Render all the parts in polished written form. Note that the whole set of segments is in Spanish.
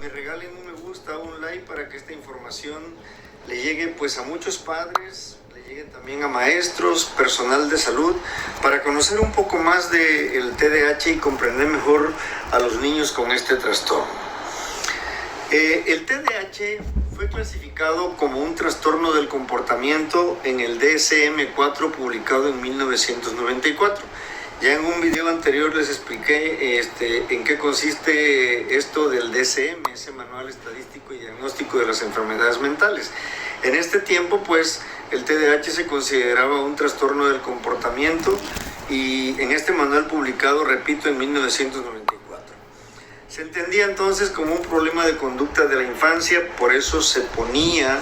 me regalen un me gusta, un like para que esta información le llegue pues a muchos padres, le llegue también a maestros, personal de salud, para conocer un poco más del TDAH y comprender mejor a los niños con este trastorno. El TDAH fue clasificado como un trastorno del comportamiento en el DSM-4 publicado en 1994. Ya en un video anterior les expliqué en qué consiste esto del DSM, ese Manual Estadístico y Diagnóstico de las Enfermedades Mentales. En este tiempo, pues, el TDAH se consideraba un trastorno del comportamiento y en este manual publicado, repito, en 1994. Se entendía entonces como un problema de conducta de la infancia, por eso se ponía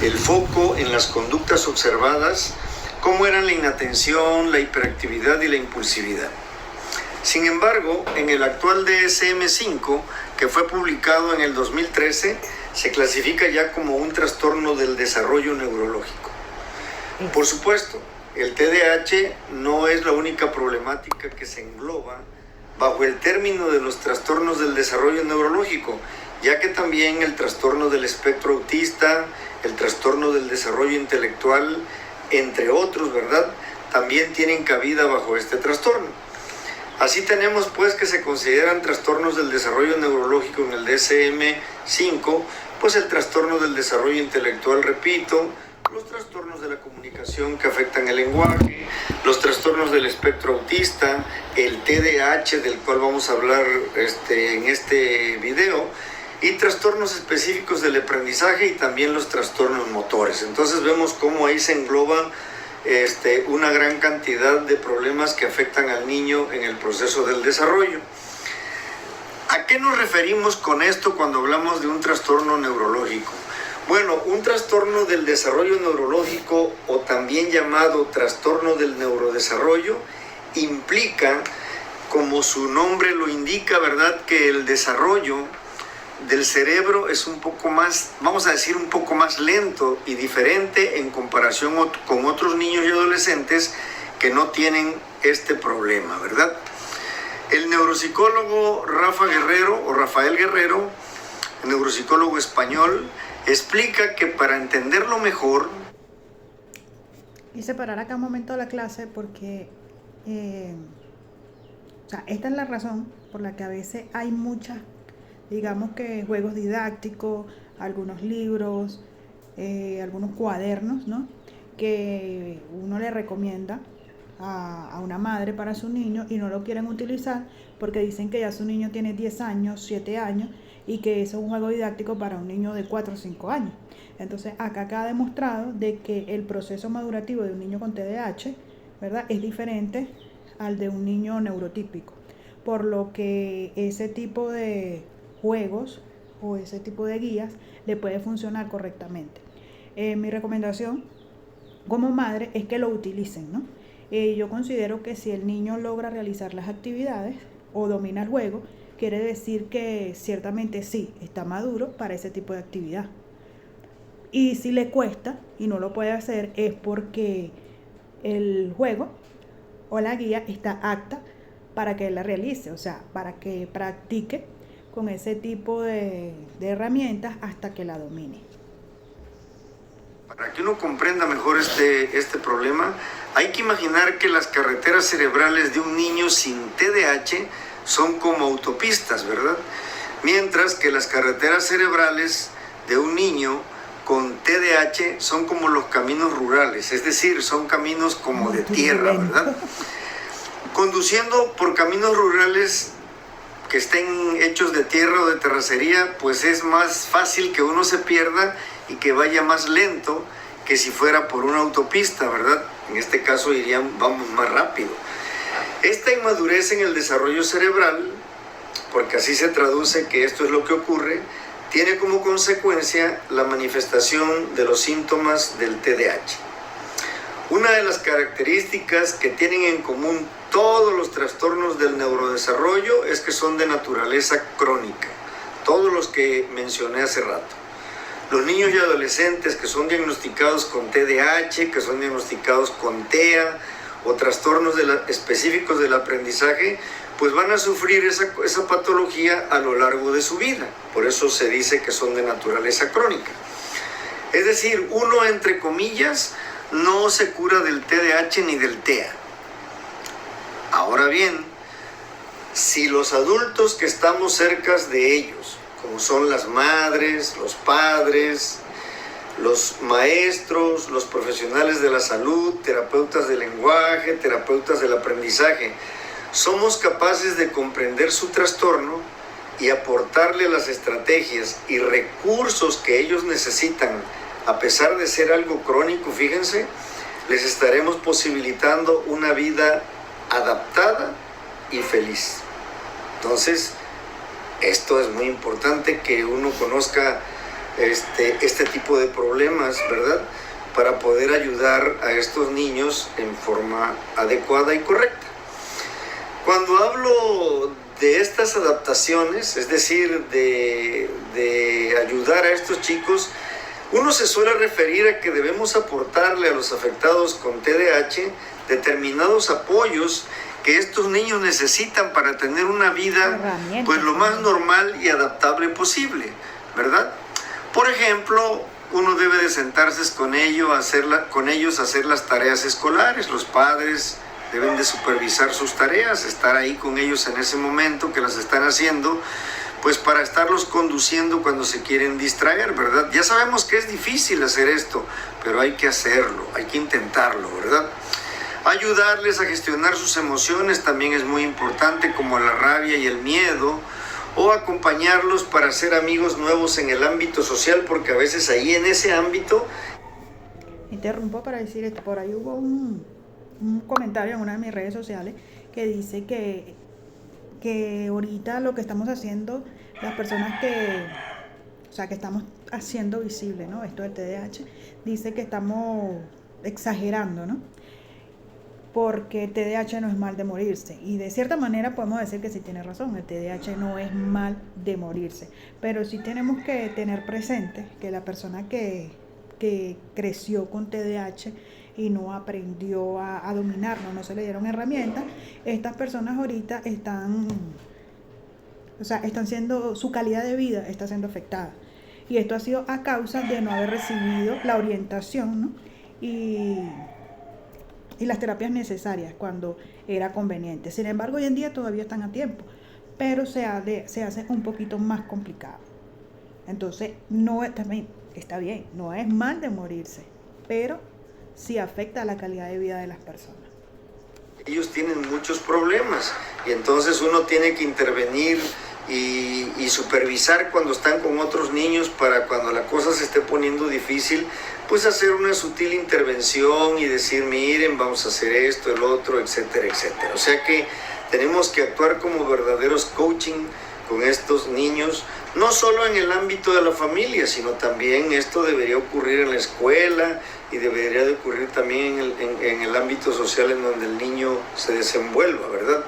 el foco en las conductas observadas, como eran la inatención, la hiperactividad y la impulsividad. Sin embargo, en el actual DSM-5, que fue publicado en el 2013, se clasifica ya como un trastorno del desarrollo neurológico. Por supuesto, el TDAH no es la única problemática que se engloba bajo el término de los trastornos del desarrollo neurológico, ya que también el trastorno del espectro autista, el trastorno del desarrollo intelectual, entre otros, ¿verdad?, también tienen cabida bajo este trastorno. Así tenemos pues que se consideran trastornos del desarrollo neurológico en el DSM-5, pues el trastorno del desarrollo intelectual, repito, los trastornos de la comunicación que afectan el lenguaje, los trastornos del espectro autista, el TDAH, del cual vamos a hablar en este video, y trastornos específicos del aprendizaje y también los trastornos motores. Entonces vemos cómo ahí se engloba una gran cantidad de problemas que afectan al niño en el proceso del desarrollo. ¿A qué nos referimos con esto cuando hablamos de un trastorno neurológico? Bueno, un trastorno del desarrollo neurológico, o también llamado trastorno del neurodesarrollo, implica, como su nombre lo indica, ¿verdad?, que el desarrollo del cerebro es un poco más, vamos a decir, un poco más lento y diferente en comparación con otros niños y adolescentes que no tienen este problema, ¿verdad? El neuropsicólogo Rafael Guerrero, neuropsicólogo español, explica que para entenderlo mejor... Hice parar acá un momento la clase porque esta es la razón por la que a veces hay muchas, digamos que juegos didácticos, algunos libros, algunos cuadernos, ¿no?, que uno le recomienda a una madre para su niño y no lo quieren utilizar porque dicen que ya su niño tiene 10 años, 7 años y que eso es un juego didáctico para un niño de 4 o 5 años. Entonces acá queda demostrado de que el proceso madurativo de un niño con TDAH, ¿verdad?, es diferente al de un niño neurotípico, por lo que ese tipo de juegos o ese tipo de guías le puede funcionar correctamente. Mi recomendación como madre es que lo utilicen, ¿no? Yo considero que si el niño logra realizar las actividades o domina el juego, quiere decir que ciertamente sí, está maduro para ese tipo de actividad. Y si le cuesta y no lo puede hacer es porque el juego o la guía está apta para que él la realice, o sea, para que practique con ese tipo de herramientas hasta que la domine. Para que uno comprenda mejor este problema, hay que imaginar que las carreteras cerebrales de un niño sin TDAH son como autopistas, ¿verdad? Mientras que las carreteras cerebrales de un niño con TDAH son como los caminos rurales, es decir, son caminos como de tierra, ¿verdad? Conduciendo por caminos rurales que estén hechos de tierra o de terracería, pues es más fácil que uno se pierda y que vaya más lento que si fuera por una autopista, ¿verdad? En este caso vamos más rápido. Esta inmadurez en el desarrollo cerebral, porque así se traduce que esto es lo que ocurre, tiene como consecuencia la manifestación de los síntomas del TDAH. Una de las características que tienen en común todos los trastornos del neurodesarrollo es que son de naturaleza crónica, todos los que mencioné hace rato. Los niños y adolescentes que son diagnosticados con TDAH, que son diagnosticados con TEA o trastornos específicos del aprendizaje, pues van a sufrir esa patología a lo largo de su vida. Por eso se dice que son de naturaleza crónica. Es decir, uno, entre comillas, no se cura del TDAH ni del TEA. Ahora bien, si los adultos que estamos cerca de ellos, como son las madres, los padres, los maestros, los profesionales de la salud, terapeutas del lenguaje, terapeutas del aprendizaje, somos capaces de comprender su trastorno y aportarle las estrategias y recursos que ellos necesitan, a pesar de ser algo crónico, fíjense, les estaremos posibilitando una vida adaptada y feliz. Entonces, esto es muy importante que uno conozca este tipo de problemas, ¿verdad? Para poder ayudar a estos niños en forma adecuada y correcta. Cuando hablo de estas adaptaciones, es decir, de ayudar a estos chicos, uno se suele referir a que debemos aportarle a los afectados con TDAH determinados apoyos que estos niños necesitan para tener una vida pues lo más normal y adaptable posible, ¿verdad? Por ejemplo, uno debe de sentarse con ellos a hacer las tareas escolares. Los padres deben de supervisar sus tareas, estar ahí con ellos en ese momento que las están haciendo, pues para estarlos conduciendo cuando se quieren distraer, ¿verdad? Ya sabemos que es difícil hacer esto, pero hay que hacerlo, hay que intentarlo, ¿verdad? Ayudarles a gestionar sus emociones también es muy importante, como la rabia y el miedo, o acompañarlos para hacer amigos nuevos en el ámbito social, porque a veces ahí en ese ámbito... Interrumpo para decir esto, por ahí hubo un comentario en una de mis redes sociales que dice que ahorita lo que estamos haciendo, las personas que estamos haciendo visible, ¿no?, esto del TDAH, dice que estamos exagerando, ¿no?, porque el TDAH no es mal de morirse, y de cierta manera podemos decir que sí tiene razón, el TDAH no es mal de morirse, pero sí tenemos que tener presente que la persona que creció con TDAH y no aprendió a dominarlo, no se le dieron herramientas, estas personas ahorita están siendo, su calidad de vida está siendo afectada, y esto ha sido a causa de no haber recibido la orientación, ¿no?, y las terapias necesarias cuando era conveniente. Sin embargo, hoy en día todavía están a tiempo, pero se hace un poquito más complicado. Entonces, también está bien, no es mal de morirse, pero sí afecta a la calidad de vida de las personas. Ellos tienen muchos problemas y entonces uno tiene que intervenir y supervisar cuando están con otros niños, para cuando la cosa se esté poniendo difícil, pues hacer una sutil intervención y decir, miren, vamos a hacer esto, el otro, etcétera, etcétera. O sea que tenemos que actuar como verdaderos coaching con estos niños, no solo en el ámbito de la familia, sino también esto debería ocurrir en la escuela y debería de ocurrir también en el ámbito social en donde el niño se desenvuelva, ¿verdad?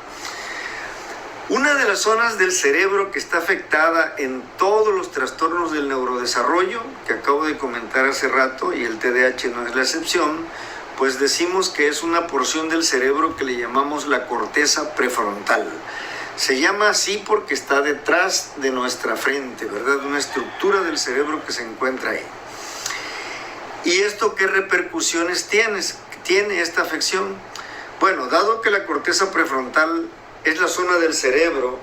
Una de las zonas del cerebro que está afectada en todos los trastornos del neurodesarrollo, que acabo de comentar hace rato, y el TDAH no es la excepción, pues decimos que es una porción del cerebro que le llamamos la corteza prefrontal. Se llama así porque está detrás de nuestra frente, ¿verdad? Una estructura del cerebro que se encuentra ahí. ¿Y esto qué repercusiones tiene esta afección? Bueno, dado que la corteza prefrontal es la zona del cerebro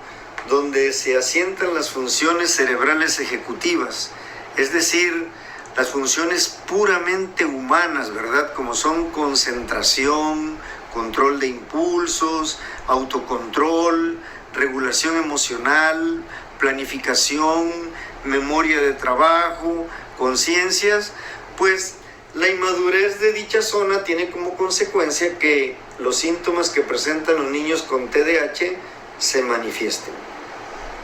donde se asientan las funciones cerebrales ejecutivas, es decir, las funciones puramente humanas, ¿verdad? Como son concentración, control de impulsos, autocontrol, regulación emocional, planificación, memoria de trabajo, conciencias, pues la inmadurez de dicha zona tiene como consecuencia que los síntomas que presentan los niños con TDAH se manifiesten.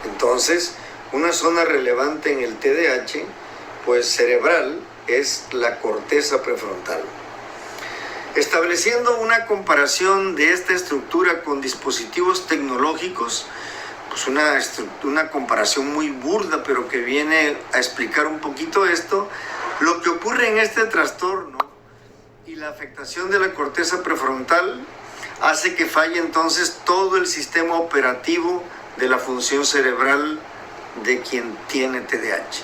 Entonces, una zona relevante en el TDAH, pues cerebral, es la corteza prefrontal. Estableciendo una comparación de esta estructura con dispositivos tecnológicos, pues una comparación muy burda, pero que viene a explicar un poquito esto, lo que ocurre en este trastorno y la afectación de la corteza prefrontal, hace que falle entonces todo el sistema operativo de la función cerebral de quien tiene TDAH.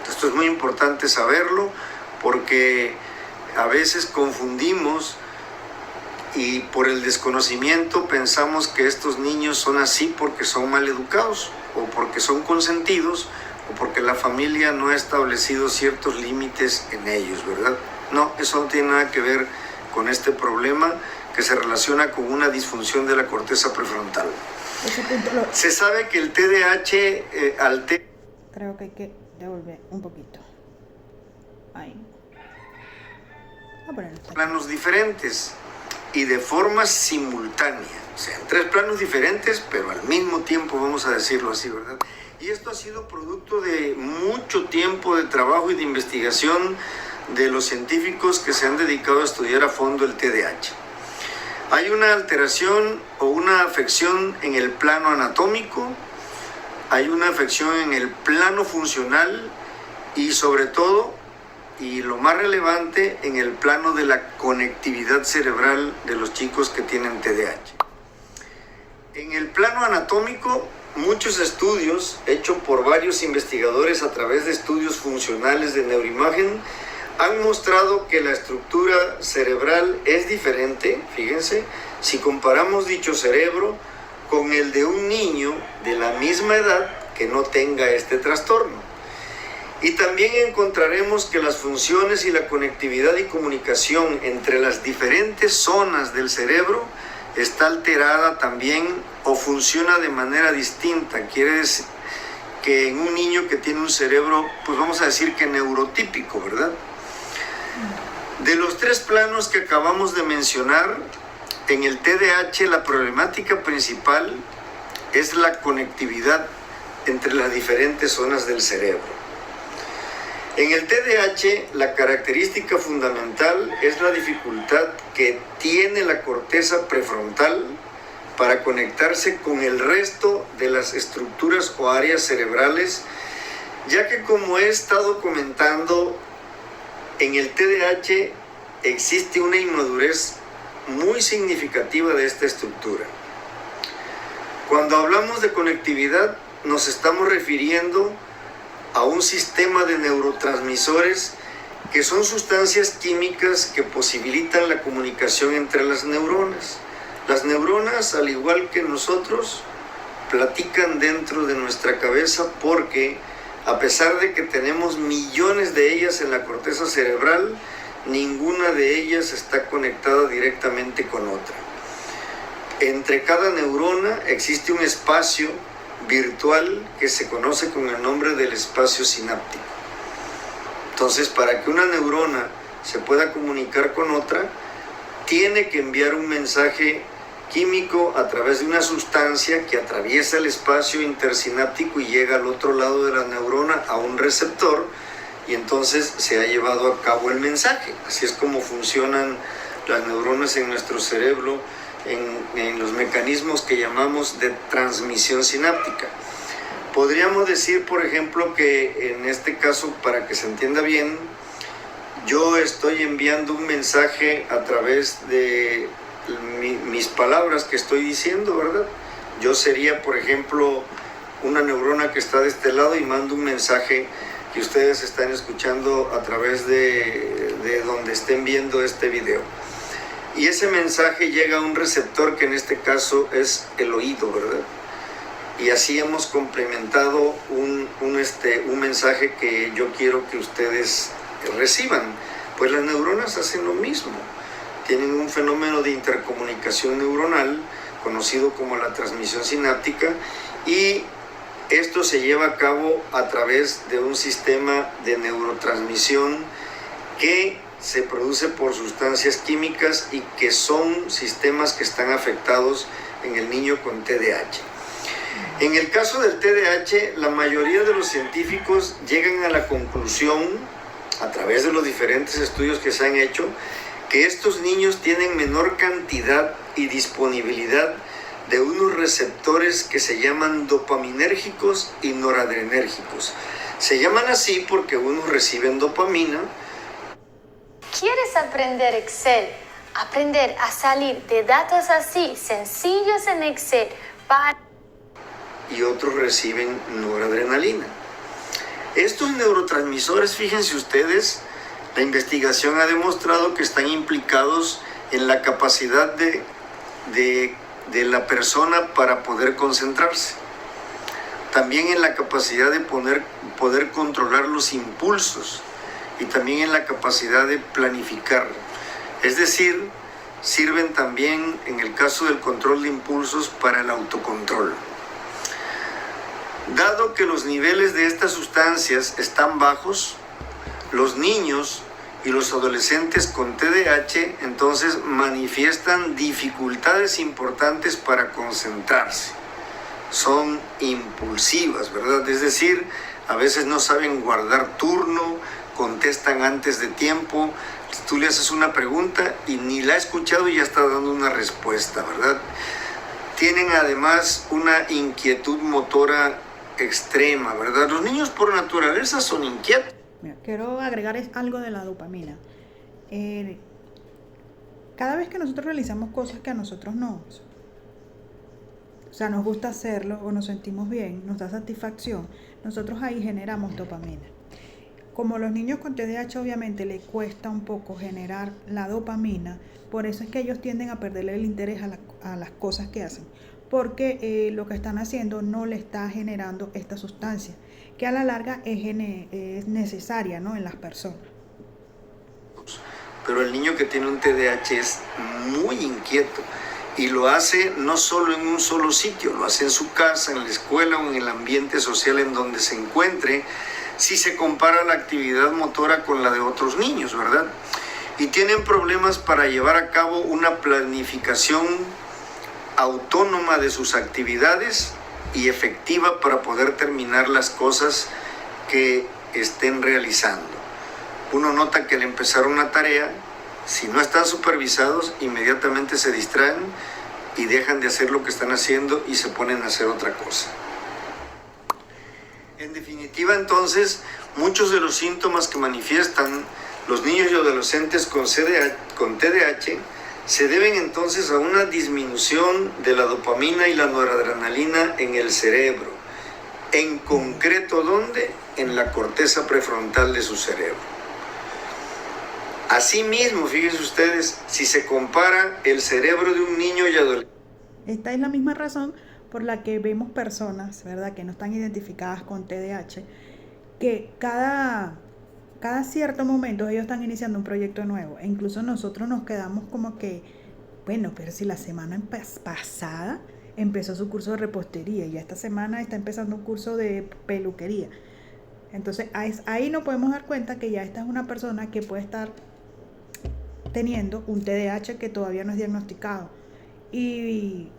Esto es muy importante saberlo porque a veces confundimos y por el desconocimiento pensamos que estos niños son así porque son mal educados o porque son consentidos o porque la familia no ha establecido ciertos límites en ellos, ¿verdad? No, eso no tiene nada que ver con este problema que se relaciona con una disfunción de la corteza prefrontal. Se sabe que el TDAH altera... Creo que hay que devolver un poquito. Ahí. Planos diferentes y de forma simultánea. O sea, en 3 planos diferentes, pero al mismo tiempo, vamos a decirlo así, ¿verdad? Y esto ha sido producto de mucho tiempo de trabajo y de investigación de los científicos que se han dedicado a estudiar a fondo el TDAH. Hay una alteración o una afección en el plano anatómico, hay una afección en el plano funcional y sobre todo, y lo más relevante, en el plano de la conectividad cerebral de los chicos que tienen TDAH. En el plano anatómico, muchos estudios hechos por varios investigadores a través de estudios funcionales de neuroimagen han mostrado que la estructura cerebral es diferente, fíjense, si comparamos dicho cerebro con el de un niño de la misma edad que no tenga este trastorno. Y también encontraremos que las funciones y la conectividad y comunicación entre las diferentes zonas del cerebro está alterada también o funciona de manera distinta. Quiere decir que en un niño que tiene un cerebro, pues vamos a decir que neurotípico, ¿verdad? De los 3 planos que acabamos de mencionar, en el TDAH la problemática principal es la conectividad entre las diferentes zonas del cerebro. En el TDAH la característica fundamental es la dificultad que tiene la corteza prefrontal para conectarse con el resto de las estructuras o áreas cerebrales, ya que como he estado comentando, en el TDAH existe una inmadurez muy significativa de esta estructura. Cuando hablamos de conectividad, nos estamos refiriendo a un sistema de neurotransmisores que son sustancias químicas que posibilitan la comunicación entre las neuronas. Las neuronas, al igual que nosotros, platican dentro de nuestra cabeza porque, a pesar de que tenemos millones de ellas en la corteza cerebral, ninguna de ellas está conectada directamente con otra. Entre cada neurona existe un espacio virtual que se conoce con el nombre del espacio sináptico. Entonces, para que una neurona se pueda comunicar con otra, tiene que enviar un mensaje químico a través de una sustancia que atraviesa el espacio intersináptico y llega al otro lado de la neurona a un receptor, y entonces se ha llevado a cabo el mensaje. Así es como funcionan las neuronas en nuestro cerebro, en los mecanismos que llamamos de transmisión sináptica. Podríamos decir, por ejemplo, que en este caso, para que se entienda bien, yo estoy enviando un mensaje a través de mis palabras que estoy diciendo, ¿verdad? Yo sería, por ejemplo, una neurona que está de este lado y mando un mensaje que ustedes están escuchando a través de donde estén viendo este video. Y ese mensaje llega a un receptor que en este caso es el oído, ¿verdad? Y así hemos complementado un mensaje que yo quiero que ustedes reciban. Pues las neuronas hacen lo mismo. Tienen un fenómeno de intercomunicación neuronal conocido como la transmisión sináptica, y esto se lleva a cabo a través de un sistema de neurotransmisión que se produce por sustancias químicas y que son sistemas que están afectados en el niño con TDAH. En el caso del TDAH, la mayoría de los científicos llegan a la conclusión, a través de los diferentes estudios que se han hecho, que estos niños tienen menor cantidad y disponibilidad de unos receptores que se llaman dopaminérgicos y noradrenérgicos. Se llaman así porque unos reciben dopamina. ¿Quieres aprender Excel? Aprender a salir de datos así sencillos en Excel y otros reciben noradrenalina. Estos neurotransmisores, fíjense ustedes, la investigación ha demostrado que están implicados en la capacidad de la persona para poder concentrarse. También en la capacidad de poder controlar los impulsos y también en la capacidad de planificar. Es decir, sirven también en el caso del control de impulsos para el autocontrol. Dado que los niveles de estas sustancias están bajos, los niños y los adolescentes con TDAH entonces manifiestan dificultades importantes para concentrarse. Son impulsivas, ¿verdad? Es decir, a veces no saben guardar turno, contestan antes de tiempo. Tú le haces una pregunta y ni la ha escuchado y ya está dando una respuesta, ¿verdad? Tienen además una inquietud motora extrema, ¿verdad? Los niños por naturaleza son inquietos. Mira, quiero agregar algo de la dopamina. Cada vez que nosotros realizamos cosas que a nosotros nos gusta hacerlo o nos sentimos bien, nos da satisfacción, nosotros ahí generamos dopamina. Como los niños con TDAH obviamente les cuesta un poco generar la dopamina, por eso es que ellos tienden a perderle el interés a las cosas que hacen, porque lo que están haciendo no le está generando esta sustancia, que a la larga es necesaria, ¿no?, en las personas. Pero el niño que tiene un TDAH es muy inquieto y lo hace no solo en un solo sitio, lo hace en su casa, en la escuela o en el ambiente social en donde se encuentre, si se compara la actividad motora con la de otros niños, ¿verdad? Y tienen problemas para llevar a cabo una planificación autónoma de sus actividades y efectiva para poder terminar las cosas que estén realizando. Uno nota que al empezar una tarea, si no están supervisados, inmediatamente se distraen y dejan de hacer lo que están haciendo y se ponen a hacer otra cosa. En definitiva, entonces, muchos de los síntomas que manifiestan los niños y adolescentes con TDAH se deben entonces a una disminución de la dopamina y la noradrenalina en el cerebro. En concreto, ¿dónde? En la corteza prefrontal de su cerebro. Asimismo, fíjense ustedes, si se compara el cerebro de un niño y adolescente. Esta es la misma razón por la que vemos personas, ¿verdad?, que no están identificadas con TDAH, que cada cierto momento ellos están iniciando un proyecto nuevo. E incluso nosotros nos quedamos como que, bueno, pero si la semana pasada empezó su curso de repostería y esta semana está empezando un curso de peluquería. Entonces ahí nos podemos dar cuenta que ya esta es una persona que puede estar teniendo un TDAH que todavía no es diagnosticado y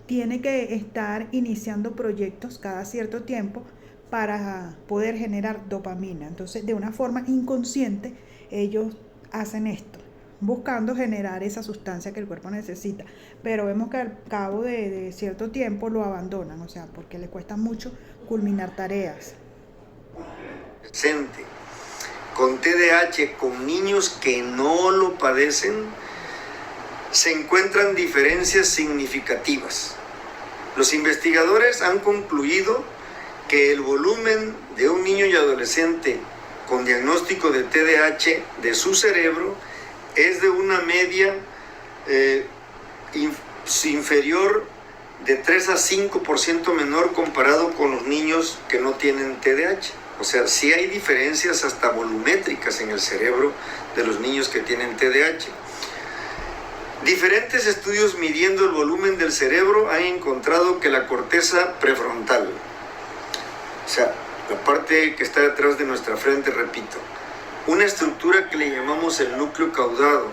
tiene que estar iniciando proyectos cada cierto tiempo para poder generar dopamina. Entonces, de una forma inconsciente, ellos hacen esto, buscando generar esa sustancia que el cuerpo necesita. Pero vemos que al cabo de cierto tiempo lo abandonan, o sea, porque les cuesta mucho culminar tareas. Con TDAH, con niños que no lo padecen, se encuentran diferencias significativas. Los investigadores han concluido que el volumen de un niño y adolescente con diagnóstico de TDAH de su cerebro es de una media inferior de 3 a 5% menor comparado con los niños que no tienen TDAH. O sea, sí hay diferencias hasta volumétricas en el cerebro de los niños que tienen TDAH. Diferentes estudios midiendo el volumen del cerebro han encontrado que la corteza prefrontal, o sea, la parte que está detrás de nuestra frente, repito, una estructura que le llamamos el núcleo caudado,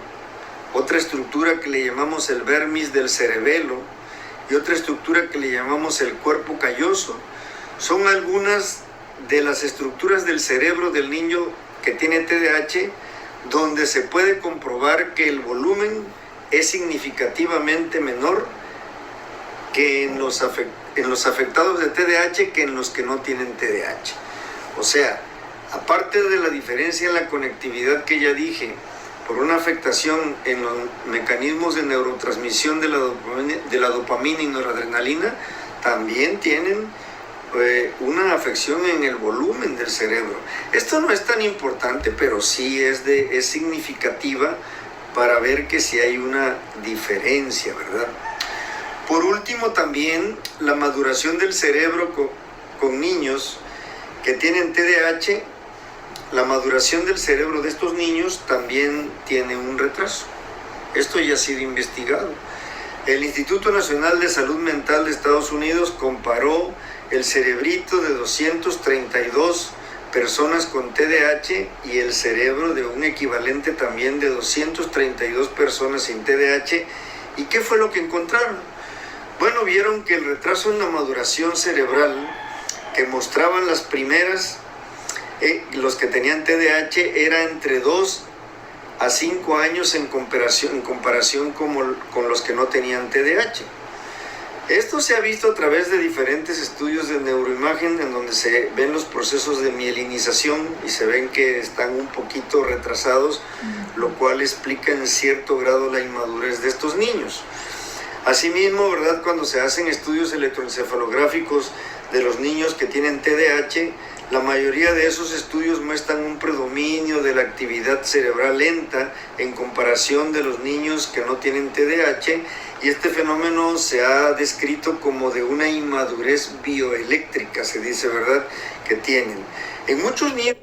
otra estructura que le llamamos el vermis del cerebelo y otra estructura que le llamamos el cuerpo calloso, son algunas de las estructuras del cerebro del niño que tiene TDAH donde se puede comprobar que el volumen es significativamente menor que en los afectados de TDAH que en los que no tienen TDAH. O sea, aparte de la diferencia en la conectividad que ya dije, por una afectación en los mecanismos de neurotransmisión de la dopamina y noradrenalina, también tienen una afección en el volumen del cerebro. Esto no es tan importante, pero sí es significativa para ver que sí hay una diferencia, ¿verdad? Por último, también la maduración del cerebro con niños que tienen TDAH, la maduración del cerebro de estos niños también tiene un retraso. Esto ya ha sido investigado. El Instituto Nacional de Salud Mental de Estados Unidos comparó el cerebrito de 232 personas con TDAH y el cerebro de un equivalente también de 232 personas sin TDAH. ¿Y qué fue lo que encontraron? Bueno, vieron que el retraso en la maduración cerebral que mostraban las primeras, los que tenían TDAH, era entre 2 a 5 años en comparación con los que no tenían TDAH. Esto se ha visto a través de diferentes estudios de neuroimagen en donde se ven los procesos de mielinización y se ven que están un poquito retrasados, lo cual explica en cierto grado la inmadurez de estos niños. Asimismo, ¿verdad? Cuando se hacen estudios electroencefalográficos de los niños que tienen TDAH, la mayoría de esos estudios muestran un predominio de la actividad cerebral lenta en comparación de los niños que no tienen TDAH, y este fenómeno se ha descrito como de una inmadurez bioeléctrica, se dice, ¿verdad?, que tienen. En muchos niños...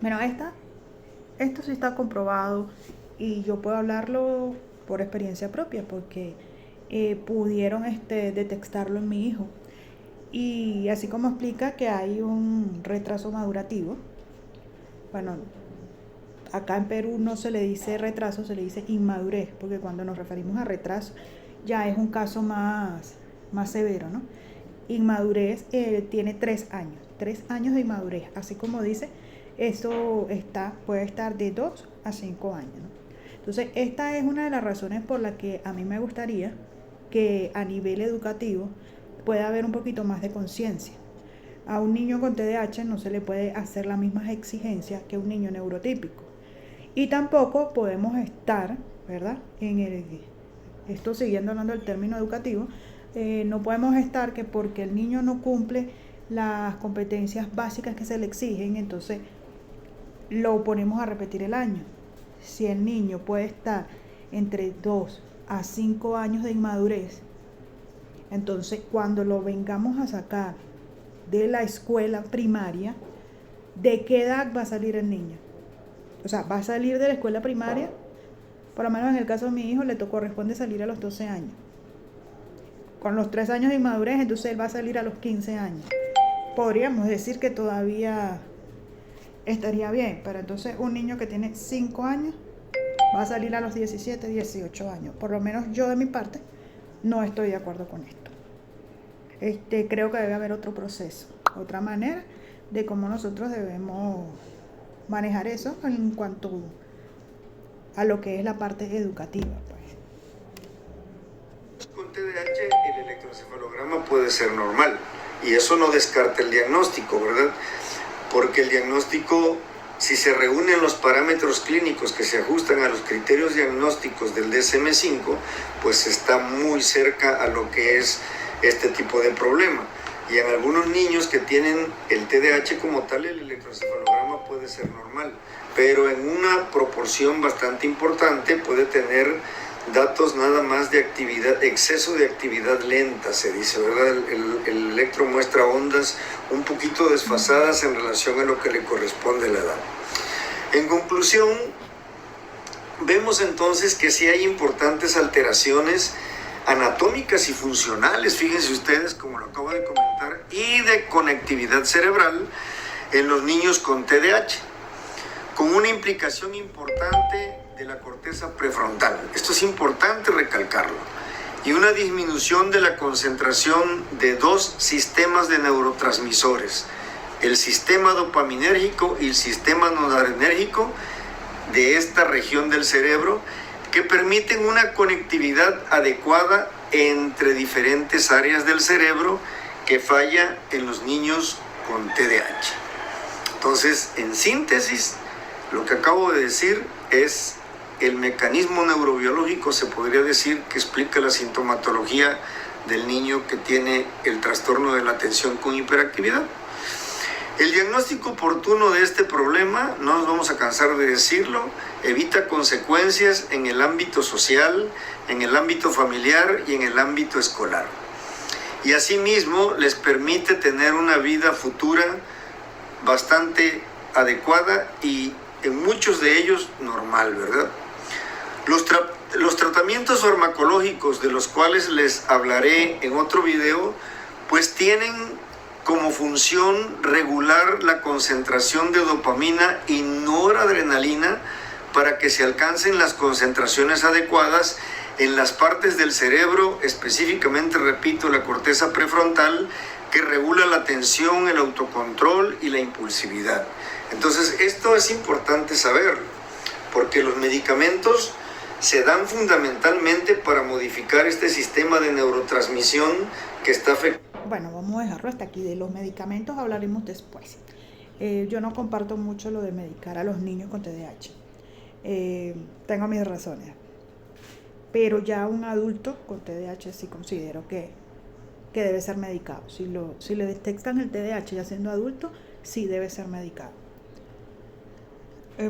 Bueno, esto sí está comprobado y yo puedo hablarlo por experiencia propia porque pudieron detectarlo en mi hijo. Y así como explica que hay un retraso madurativo, bueno, acá en Perú no se le dice retraso, se le dice inmadurez, porque cuando nos referimos a retraso ya es un caso más severo, ¿no? Inmadurez tiene 3 años, 3 años de inmadurez, así como dice, eso puede estar de 2 a 5 años, ¿no? Entonces, esta es una de las razones por las que a mí me gustaría que a nivel educativo puede haber un poquito más de conciencia. A un niño con TDAH no se le puede hacer las mismas exigencias que a un niño neurotípico. Y tampoco podemos estar, ¿verdad? Esto siguiendo hablando del término educativo, no podemos estar que porque el niño no cumple las competencias básicas que se le exigen, entonces lo ponemos a repetir el año. Si el niño puede estar entre 2 a 5 años de inmadurez, entonces cuando lo vengamos a sacar de la escuela primaria, ¿de qué edad va a salir el niño? O sea, va a salir de la escuela primaria, por lo menos en el caso de mi hijo le corresponde salir a los 12 años. Con los 3 años de inmadurez, entonces él va a salir a los 15 años. Podríamos decir que todavía estaría bien, pero entonces un niño que tiene 5 años va a salir a los 17, 18 años. Por lo menos yo de mi parte no estoy de acuerdo con esto. Creo que debe haber otro proceso, otra manera de cómo nosotros debemos manejar eso en cuanto a lo que es la parte educativa, pues. Con TDAH el electroencefalograma puede ser normal y eso no descarta el diagnóstico, ¿verdad? Porque el diagnóstico, si se reúnen los parámetros clínicos que se ajustan a los criterios diagnósticos del DSM-5, pues está muy cerca a lo que es este tipo de problema. Y en algunos niños que tienen el TDAH como tal, el electroencefalograma puede ser normal, pero en una proporción bastante importante puede tener datos nada más de actividad, exceso de actividad lenta, se dice, ¿verdad? El electro muestra ondas un poquito desfasadas en relación a lo que le corresponde a la edad. En conclusión, vemos entonces que sí hay importantes alteraciones anatómicas y funcionales, fíjense ustedes, como lo acabo de comentar, y de conectividad cerebral en los niños con TDAH, con una implicación importante de la corteza prefrontal. Esto es importante recalcarlo. Y una disminución de la concentración de 2 sistemas de neurotransmisores, el sistema dopaminérgico y el sistema noradrenérgico de esta región del cerebro, que permiten una conectividad adecuada entre diferentes áreas del cerebro que falla en los niños con TDAH. Entonces, en síntesis, lo que acabo de decir es el mecanismo neurobiológico se podría decir que explica la sintomatología del niño que tiene el trastorno de la atención con hiperactividad. El diagnóstico oportuno de este problema, no nos vamos a cansar de decirlo, evita consecuencias en el ámbito social, en el ámbito familiar y en el ámbito escolar. Y asimismo les permite tener una vida futura bastante adecuada y en muchos de ellos normal, ¿verdad? Los tratamientos farmacológicos de los cuales les hablaré en otro video, pues tienen como función regular la concentración de dopamina y noradrenalina para que se alcancen las concentraciones adecuadas en las partes del cerebro, específicamente, repito, la corteza prefrontal, que regula la atención, el autocontrol y la impulsividad. Entonces, esto es importante saberlo, porque los medicamentos se dan fundamentalmente para modificar este sistema de neurotransmisión que está afectando. Bueno, vamos a dejarlo hasta aquí. De los medicamentos hablaremos después. Yo no comparto mucho lo de medicar a los niños con TDAH. Tengo mis razones. Pero ya un adulto con TDAH sí considero que debe ser medicado. Si le detectan el TDAH ya siendo adulto, sí debe ser medicado.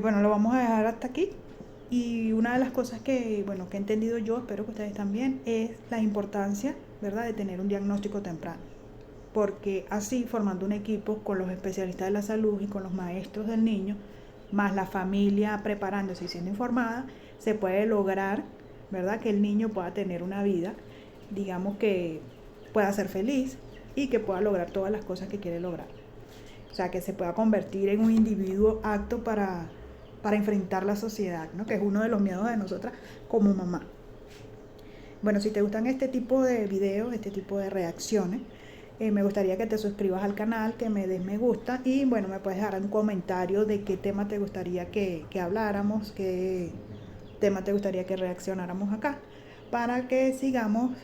Bueno, lo vamos a dejar hasta aquí. Y una de las cosas que he entendido yo, espero que ustedes también, es la importancia, ¿verdad?, de tener un diagnóstico temprano. Porque así, formando un equipo con los especialistas de la salud y con los maestros del niño, más la familia preparándose y siendo informada, se puede lograr, ¿verdad?, que el niño pueda tener una vida, digamos, que pueda ser feliz y que pueda lograr todas las cosas que quiere lograr. O sea, que se pueda convertir en un individuo apto para enfrentar la sociedad, ¿no?, que es uno de los miedos de nosotras como mamá. Bueno, si te gustan este tipo de videos, este tipo de reacciones, me gustaría que te suscribas al canal, que me des me gusta y bueno, me puedes dejar un comentario de qué tema te gustaría que habláramos, qué tema te gustaría que reaccionáramos acá, para que sigamos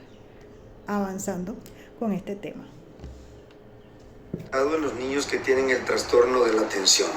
avanzando con este tema. En los niños que tienen el trastorno de la atención.